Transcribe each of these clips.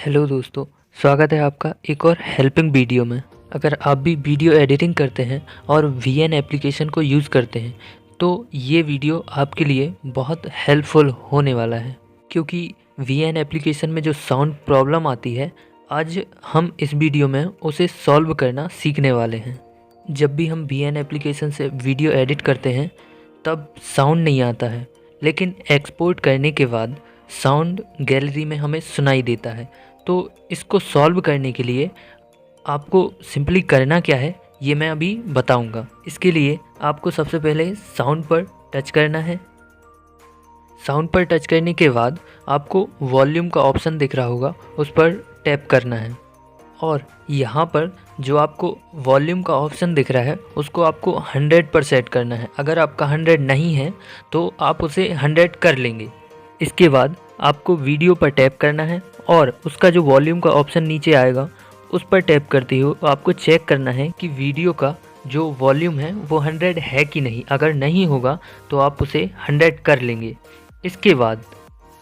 Hello दोस्तों, स्वागत है आपका एक और हेल्पिंग वीडियो में। अगर आप भी वीडियो एडिटिंग करते हैं और वीएन एप्लीकेशन को यूज़ करते हैं तो ये वीडियो आपके लिए बहुत हेल्पफुल होने वाला है, क्योंकि वीएन एप्लीकेशन में जो साउंड प्रॉब्लम आती है आज हम इस वीडियो में उसे सॉल्व करना सीखने वाले हैं। जब भी हम वीएन एप्लीकेशन से वीडियो एडिट करते हैं तब साउंड नहीं आता है, लेकिन एक्सपोर्ट करने के बाद साउंड गैलरी में हमें सुनाई देता है। तो इसको सॉल्व करने के लिए आपको सिंपली करना क्या है ये मैं अभी बताऊंगा। इसके लिए आपको सबसे पहले साउंड पर टच करना है। साउंड पर टच करने के बाद आपको वॉल्यूम का ऑप्शन दिख रहा होगा, उस पर टैप करना है और यहाँ पर जो आपको वॉल्यूम का ऑप्शन दिख रहा है उसको आपको 100 पर सेट करना है। अगर आपका 100 नहीं है तो आप उसे 100 कर लेंगे। इसके बाद आपको वीडियो पर टैप करना है और उसका जो वॉल्यूम का ऑप्शन नीचे आएगा उस पर टैप करते हो आपको चेक करना है कि वीडियो का जो वॉल्यूम है वो 100 है कि नहीं। अगर नहीं होगा तो आप उसे 100 कर लेंगे। इसके बाद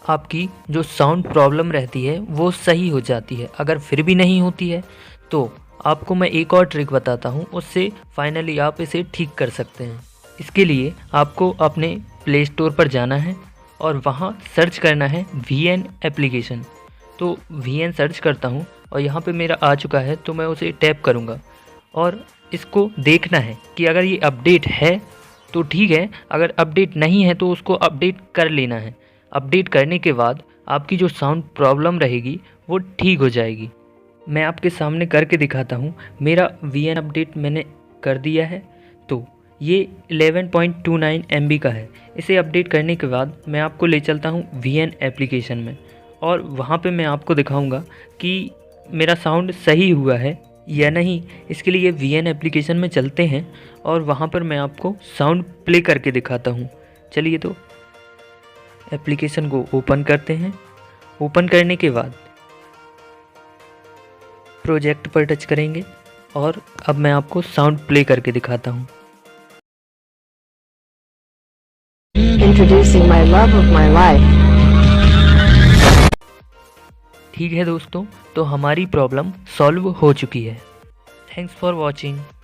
आपकी जो साउंड प्रॉब्लम रहती है वो सही हो जाती है। अगर फिर भी नहीं होती है तो आपको मैं एक और ट्रिक बताता हूँ, उससे फाइनली आप इसे ठीक कर सकते हैं। इसके लिए आपको अपने प्ले स्टोर पर जाना है और वहाँ सर्च करना है वीएन एप्लीकेशन। तो वीएन सर्च करता हूँ और यहाँ पे मेरा आ चुका है, तो मैं उसे टैप करूँगा और इसको देखना है कि अगर ये अपडेट है तो ठीक है, अगर अपडेट नहीं है तो उसको अपडेट कर लेना है। अपडेट करने के बाद आपकी जो साउंड प्रॉब्लम रहेगी वो ठीक हो जाएगी। मैं आपके सामने करके दिखाता हूँ। मेरा वीएन अपडेट मैंने कर दिया है, तो ये 11.29 MB का है। इसे अपडेट करने के बाद मैं आपको ले चलता हूँ वीएन एप्लीकेशन में और वहाँ पे मैं आपको दिखाऊंगा कि मेरा साउंड सही हुआ है या नहीं। इसके लिए वीएन एप्लीकेशन में चलते हैं और वहाँ पर मैं आपको साउंड प्ले करके दिखाता हूँ। चलिए, तो एप्लीकेशन को ओपन करते हैं। ओपन करने के बाद प्रोजेक्ट पर टच करेंगे और अब मैं आपको साउंड प्ले करके दिखाता हूँ। Introducing my love of my life. ठीक है दोस्तों, तो हमारी प्रॉब्लम सॉल्व हो चुकी है। Thanks for watching.